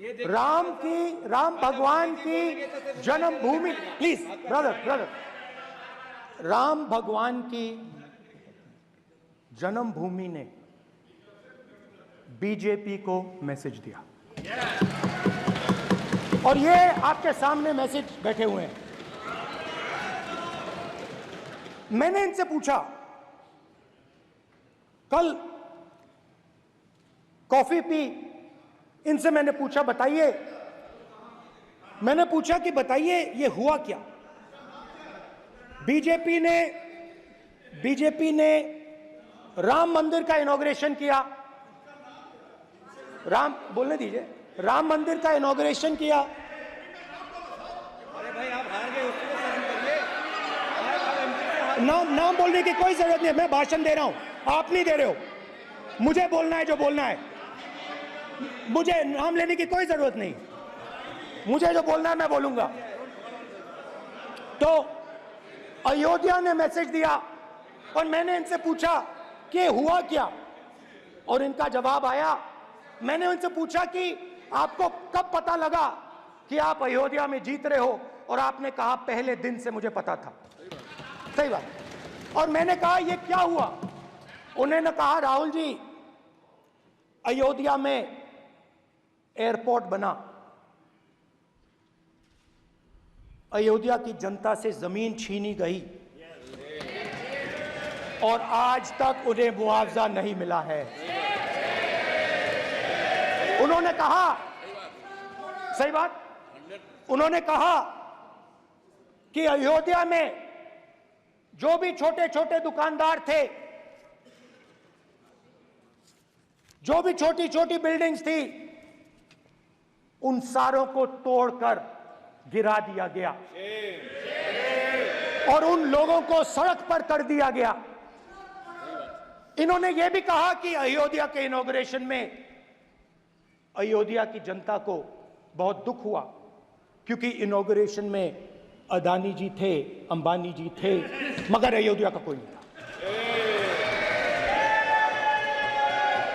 राम भगवान की जन्मभूमि, please brother, Ram भगवान की जन्मभूमि ने बीजेपी को मैसेज दिया और ये आपके सामने मैसेज बैठे हुए हैं। मैंने इनसे पूछा, कल कॉफी पी, इनसे मैंने पूछा बताइए, मैंने पूछा कि बताइए ये हुआ क्या। बीजेपी ने राम मंदिर का इनॉग्रेशन किया, बोलने दीजिए, राम मंदिर का इनॉग्रेशन किया। अरे भाई आप हार गए, उसको नाम बोलने की कोई जरूरत नहीं है, मैं भाषण दे रहा हूं, आप नहीं दे रहे हो। मुझे बोलना है जो बोलना है, मुझे नाम लेने की कोई जरूरत नहीं, मुझे जो बोलना है मैं बोलूंगा। तो अयोध्या ने मैसेज दिया और मैंने इनसे पूछा कि हुआ क्या, और इनका जवाब आया। मैंने उनसे पूछा कि आपको कब पता लगा कि आप अयोध्या में जीत रहे हो, और आपने कहा पहले दिन से मुझे पता था। सही बात। और मैंने कहा ये क्या हुआ, उन्होंने कहा राहुल जी अयोध्या में एयरपोर्ट बना, अयोध्या की जनता से जमीन छीनी गई और आज तक उन्हें मुआवजा नहीं मिला है। उन्होंने कहा, सही बात, उन्होंने कहा कि अयोध्या में जो भी छोटे छोटे दुकानदार थे, जो भी छोटी छोटी बिल्डिंग्स थी, उन सारों को तोड़कर गिरा दिया गया और उन लोगों को सड़क पर कर दिया गया। इन्होंने यह भी कहा कि अयोध्या के इनॉग्रेशन में अयोध्या की जनता को बहुत दुख हुआ, क्योंकि इनॉग्रेशन में अदानी जी थे, अंबानी जी थे, मगर अयोध्या का कोई नहीं था।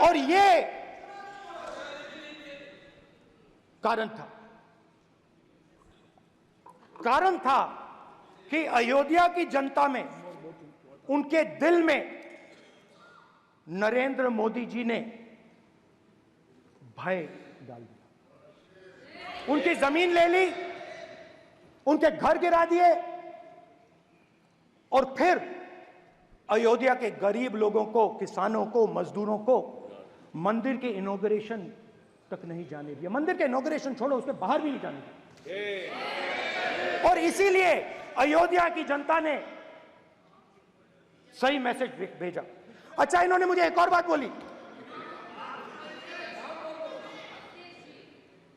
और ये कारण था कि अयोध्या की जनता में, उनके दिल में नरेंद्र मोदी जी ने भय डाल दिया। उनकी जमीन ले ली, उनके घर गिरा दिए और फिर अयोध्या के गरीब लोगों को, किसानों को, मजदूरों को मंदिर के इनॉग्रेशन तक नहीं जाने दिया। मंदिर के इनॉग्रेशन छोड़ो, उसके बाहर भी नहीं जाने दिया। और इसीलिए अयोध्या की जनता ने सही मैसेज भेजा। अच्छा, इन्होंने मुझे एक और बात बोली,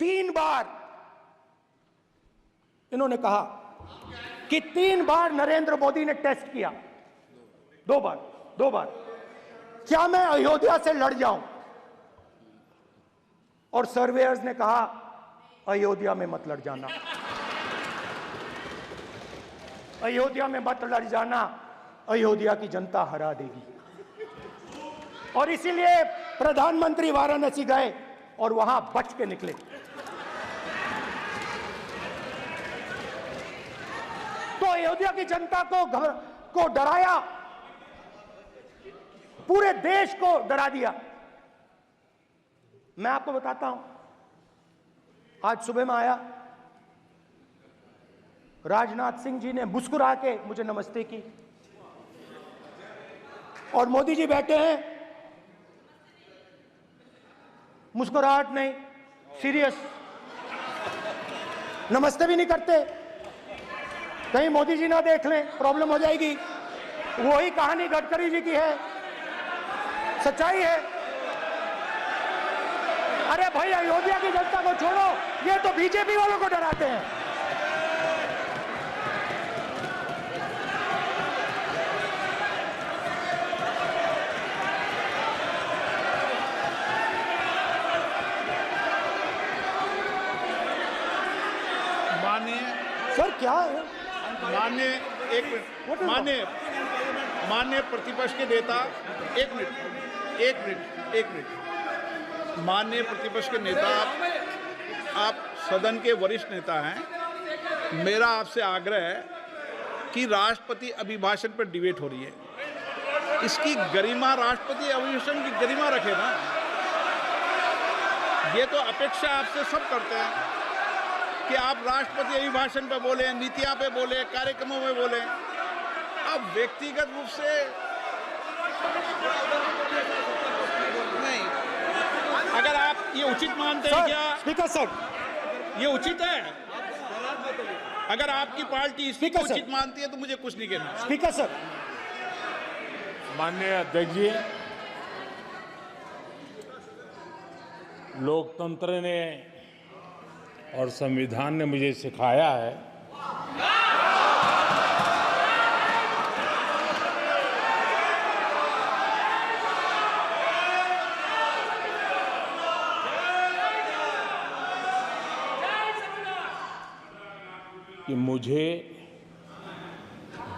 3 बार इन्होंने कहा कि 3 बार नरेंद्र मोदी ने टेस्ट किया, 2 बार क्या मैं अयोध्या से लड़ जाऊं, और सर्वेयर्स ने कहा अयोध्या में मत लड़ जाना, अयोध्या में मत लड़ जाना, अयोध्या की जनता हरा देगी। और इसीलिए प्रधानमंत्री वाराणसी गए और वहां बच के निकले। तो अयोध्या की जनता को डराया, पूरे देश को डरा दिया। मैं आपको बताता हूं, आज सुबह में आया, राजनाथ सिंह जी ने मुस्कुरा के मुझे नमस्ते की, और मोदी जी बैठे हैं, मुस्कुराहट नहीं, सीरियस, नमस्ते भी नहीं करते, कहीं मोदी जी ना देख लें, प्रॉब्लम हो जाएगी। वही कहानी गडकरी जी की है, सच्चाई है। अरे भाई, अयोध्या की जनता को छोड़ो, ये तो बीजेपी वालों को डराते हैं। सर क्या है? माननीय प्रतिपक्ष के नेता, एक मिनट, माननीय प्रतिपक्ष के नेता, आप सदन के वरिष्ठ नेता हैं, मेरा आपसे आग्रह है कि राष्ट्रपति अभिभाषण पर डिबेट हो रही है, इसकी गरिमा, राष्ट्रपति अभिभाषण की गरिमा रखे ना। ये तो अपेक्षा आपसे सब करते हैं कि आप राष्ट्रपति अभिभाषण पे बोले, नीतियां पे बोले, कार्यक्रमों में बोले। अब व्यक्तिगत रूप से नहीं, अगर आप ये उचित मानते हैं क्या? स्पीकर सर, ये उचित है? अगर आपकी पार्टी इसको उचित मानती है तो मुझे कुछ नहीं कहना। स्पीकर सर, माननीय अध्यक्ष जी, लोकतंत्र ने और संविधान ने मुझे सिखाया है कि मुझे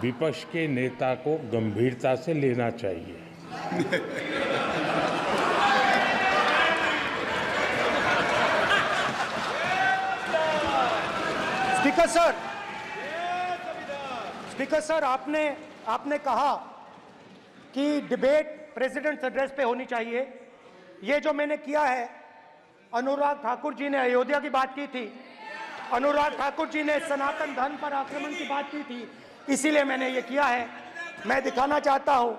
विपक्ष के नेता को गंभीरता से लेना चाहिए। स्पीकर सर, आपने कहा कि डिबेट प्रेसिडेंट्स एड्रेस पे होनी चाहिए। ये जो मैंने किया है, अनुराग ठाकुर जी ने अयोध्या की बात की थी, अनुराग ठाकुर जी ने सनातन धर्म पर आक्रमण की बात की थी, इसीलिए मैंने ये किया है। मैं दिखाना चाहता हूं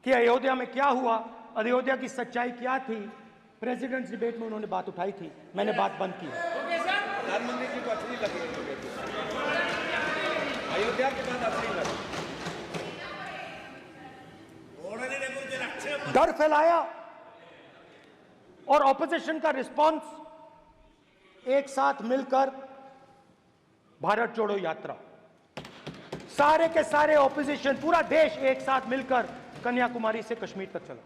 कि अयोध्या में क्या हुआ, अयोध्या की सच्चाई क्या थी। प्रेसिडेंट्स डिबेट में उन्होंने बात उठाई थी, मैंने बात बंद की है। प्रधानमंत्री जी को अच्छी लगी अयोध्या के बाद अच्छी लगी, डर फैलाया और ऑपोजिशन का रिस्पांस एक साथ मिलकर भारत जोड़ो यात्रा, सारे के सारे ऑपोजिशन, पूरा देश एक साथ मिलकर कन्याकुमारी से कश्मीर तक चला।